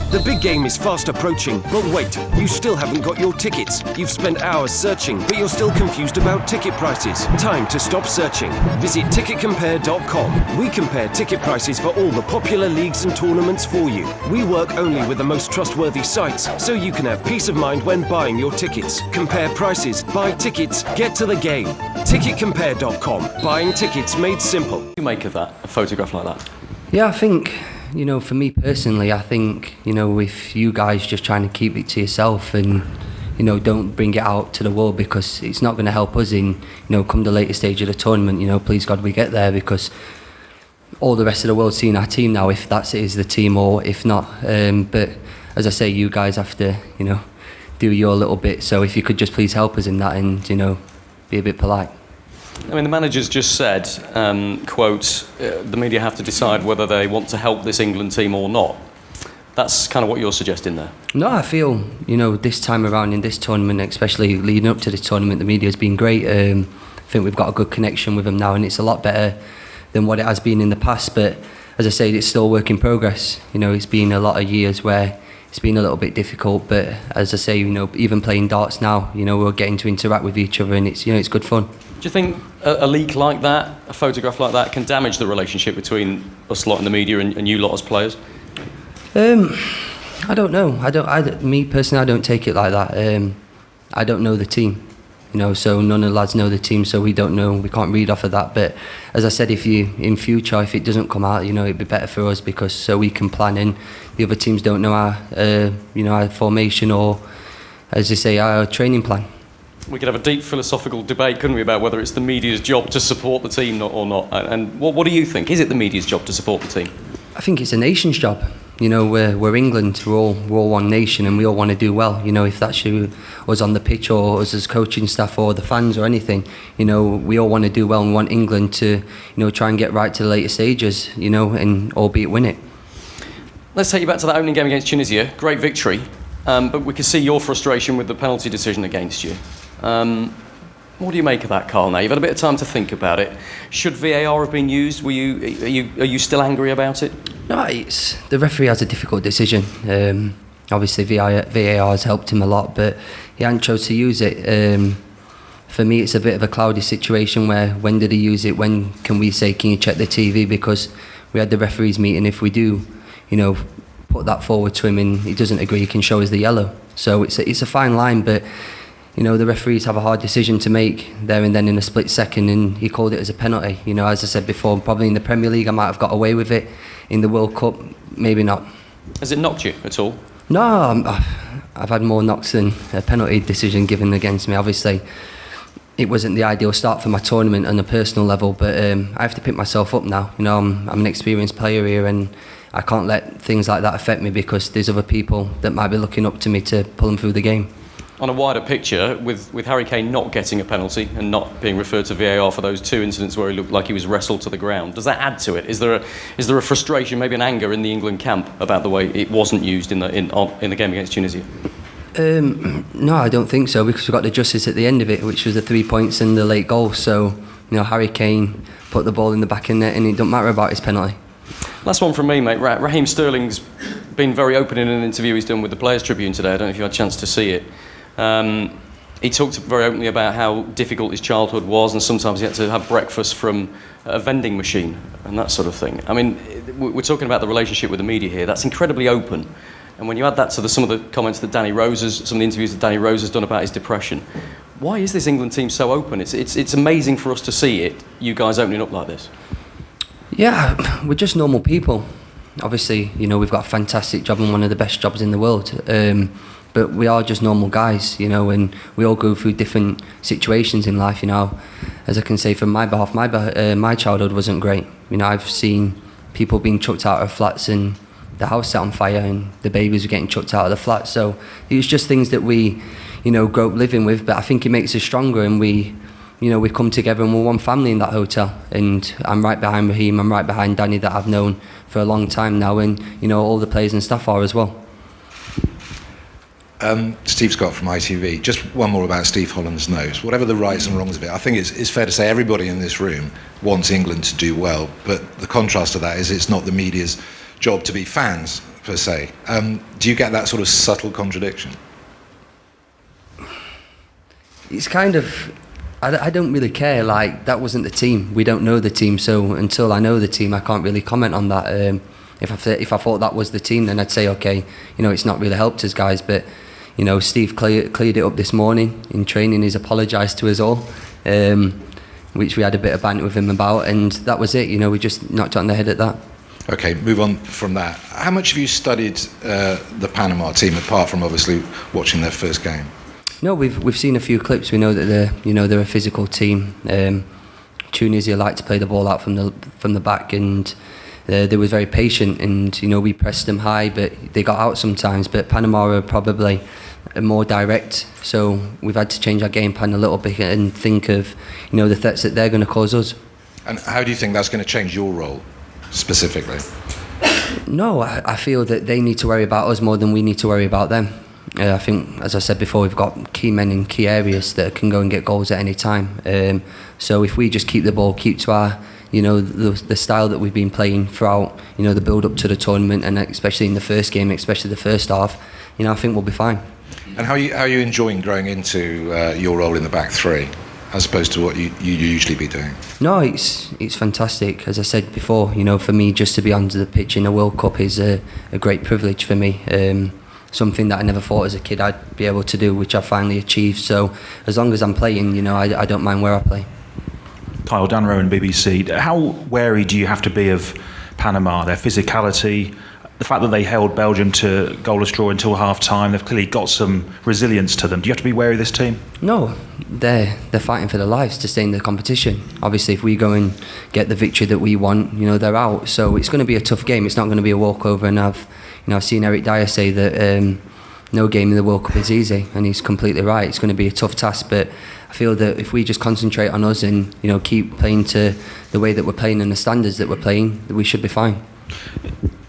The big game is fast approaching, but wait, you still haven't got your tickets. You've spent hours searching, but you're still confused about ticket prices. Time to stop searching. Visit ticketcompare.com. We compare ticket prices for all the popular leagues and tournaments for you. We work only with the most trustworthy sites, so you can have peace of mind when buying your tickets. Compare prices, buy tickets, get to the game. Ticketcompare.com. Buying tickets made simple. What do you make of that, a photograph like that? Yeah, I think, for me personally, I think, if you guys just trying to keep it to yourself and, don't bring it out to the world, because it's not going to help us in, come the later stage of the tournament, please God we get there, because all the rest of the world's seeing our team now, if that is the team or if not. But as I say, you guys have to, do your little bit. So if you could just please help us in that and, be a bit polite. I mean, the manager's just said, quote, the media have to decide whether they want to help this England team or not. That's kind of what you're suggesting there. No, I feel, this time around in this tournament, especially leading up to this tournament, the media's been great. I think we've got a good connection with them now, and it's a lot better than what it has been in the past. But as I say, it's still a work in progress. It's been a lot of years where it's been a little bit difficult. But as I say, even playing darts now, we're getting to interact with each other, and it's, it's good fun. Do you think a leak like that, a photograph like that, can damage the relationship between us lot in the media and you lot as players? I don't know. Me personally, I don't take it like that. I don't know the team, so none of the lads know the team, so we don't know. We can't read off of that. But as I said, if it doesn't come out, it'd be better for us, because so we can plan, and the other teams don't know our formation or, as they say, our training plan. We could have a deep philosophical debate, couldn't we, about whether it's the media's job to support the team or not. And what do you think? Is it the media's job to support the team? I think it's a nation's job. We're England. We're all one nation, and we all want to do well. If that's us on the pitch or us as coaching staff or the fans or anything, we all want to do well and want England to, try and get right to the later stages, and albeit win it. Let's take you back to that opening game against Tunisia. Great victory, but we can see your frustration with the penalty decision against you. What do you make of that, Carl? Now you've had a bit of time to think about it. Should VAR have been used? Are you still angry about it? No, the referee has a difficult decision. Obviously, VAR has helped him a lot, but he hadn't chose to use it. For me, it's a bit of a cloudy situation where when did he use it? When can we say, can you check the TV? Because we had the referees meeting. If we do, put that forward to him and he doesn't agree, he can show us the yellow. So it's a fine line, but the referees have a hard decision to make there and then in a split second, and he called it as a penalty. As I said before, probably in the Premier League I might have got away with it. In the World Cup, maybe not. Has it knocked you at all? No, I've had more knocks than a penalty decision given against me. Obviously, it wasn't the ideal start for my tournament on a personal level, but I have to pick myself up now. I'm an experienced player here, and I can't let things like that affect me, because there's other people that might be looking up to me to pull them through the game. On a wider picture, with Harry Kane not getting a penalty and not being referred to VAR for those two incidents where he looked like he was wrestled to the ground, does that add to it? Is there a frustration, maybe an anger in the England camp about the way it wasn't used in the game against Tunisia? No, I don't think so, because we got the justice at the end of it, which was the 3 points and the late goal. So, Harry Kane put the ball in the back of the net, and it don't matter about his penalty. Last one from me, mate. Raheem Sterling's been very open in an interview he's done with the Players' Tribune today. I don't know if you had a chance to see it. He talked very openly about how difficult his childhood was, and sometimes he had to have breakfast from a vending machine and that sort of thing. I mean, we're talking about the relationship with the media here. That's incredibly open. And when you add that to some of the comments that some of the interviews that Danny Rose has done about his depression, why is this England team so open? It's amazing for us to see it, you guys opening up like this. Yeah, we're just normal people. Obviously, we've got a fantastic job and one of the best jobs in the world. But we are just normal guys, and we all go through different situations in life, As I can say from my behalf, my childhood wasn't great. I've seen people being chucked out of flats and the house set on fire, and the babies were getting chucked out of the flat. So it's just things that we, grow up living with. But I think it makes us stronger, and we come together and we're one family in that hotel. And I'm right behind Raheem, I'm right behind Danny, that I've known for a long time now, and all the players and staff are as well. Steve Scott from ITV. Just one more about Steve Holland's nose. Whatever the rights and wrongs of it, I think it's fair to say everybody in this room wants England to do well, but the contrast to that is it's not the media's job to be fans per se. Do you get that sort of subtle contradiction? It's kind of, I don't really care. Like, that wasn't the team. We don't know the team, so until I know the team, I can't really comment on that. If I thought that was the team, then I'd say, okay, it's not really helped us, guys. But Steve cleared it up this morning in training. He's apologised to us all, which we had a bit of banter with him about, and that was it. We just knocked it on the head at that. Okay, move on from that. How much have you studied the Panama team, apart from obviously watching their first game? No, we've seen a few clips. We know that they're a physical team. Tunisia like to play the ball out from the back, and they were very patient. And we pressed them high, but they got out sometimes. But Panama are probably more direct, so we've had to change our game plan a little bit and think of the threats that they're going to cause us. And how do you think that's going to change your role specifically? No, I feel that they need to worry about us more than we need to worry about them. I think, as I said before, we've got key men in key areas that can go and get goals at any time. So if we just keep the ball, keep to our, the style that we've been playing throughout, the build up to the tournament, and especially in the first game, especially the first half, I think we'll be fine. And how are you enjoying growing into your role in the back three, as opposed to what you usually be doing? No, it's fantastic. As I said before, for me, just to be onto the pitch in a World Cup is a great privilege for me. Something that I never thought as a kid I'd be able to do, which I finally achieved. So as long as I'm playing, I don't mind where I play. Kyle Danro and BBC. How wary do you have to be of Panama, their physicality, the fact that they held Belgium to goalless draw until half-time? They've clearly got some resilience to them. Do you have to be wary of this team? No, they're fighting for their lives to stay in the competition. Obviously, if we go and get the victory that we want, they're out. So it's going to be a tough game. It's not going to be a walkover. And I've seen Eric Dyer say that no game in the World Cup is easy, and he's completely right. It's going to be a tough task, but I feel that if we just concentrate on us and keep playing to the way that we're playing and the standards that we're playing, we should be fine.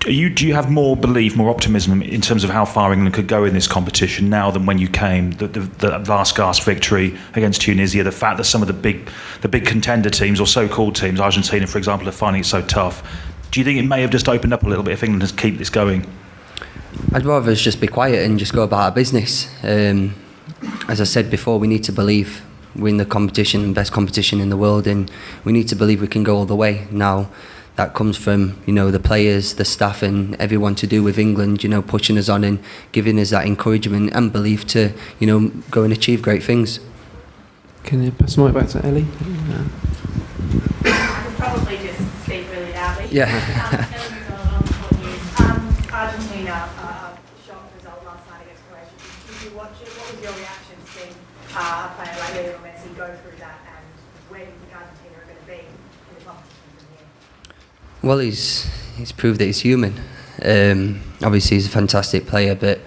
Do you have more belief, more optimism in terms of how far England could go in this competition now than when you came? The last gasp victory against Tunisia, the fact that some of the big contender teams or so-called teams, Argentina for example, are finding it so tough. Do you think it may have just opened up a little bit if England has keep this going? I'd rather us just be quiet and just go about our business. As I said before, we need to believe we're in the competition, best competition in the world, and we need to believe we can go all the way. Now, that comes from the players, the staff, and everyone to do with England. Pushing us on and giving us that encouragement and belief to go and achieve great things. Can you pass the mic back to Ellie? I could probably just speak really loudly. Yeah. Argentina, shock result last night against Croatia. Did you watch it? What was your reaction to seeing a player like Lionel Messi go through that, and where do you think Argentina are going to be in the competition from here? Well, he's proved that he's human. Obviously, he's a fantastic player, but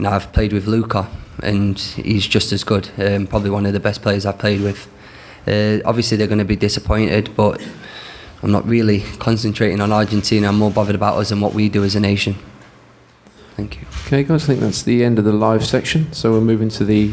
I've played with Luka, and he's just as good. Probably one of the best players I've played with. Obviously, they're going to be disappointed, but I'm not really concentrating on Argentina. I'm more bothered about us and what we do as a nation. Thank you. Okay, guys, I think that's the end of the live section. So we're moving to the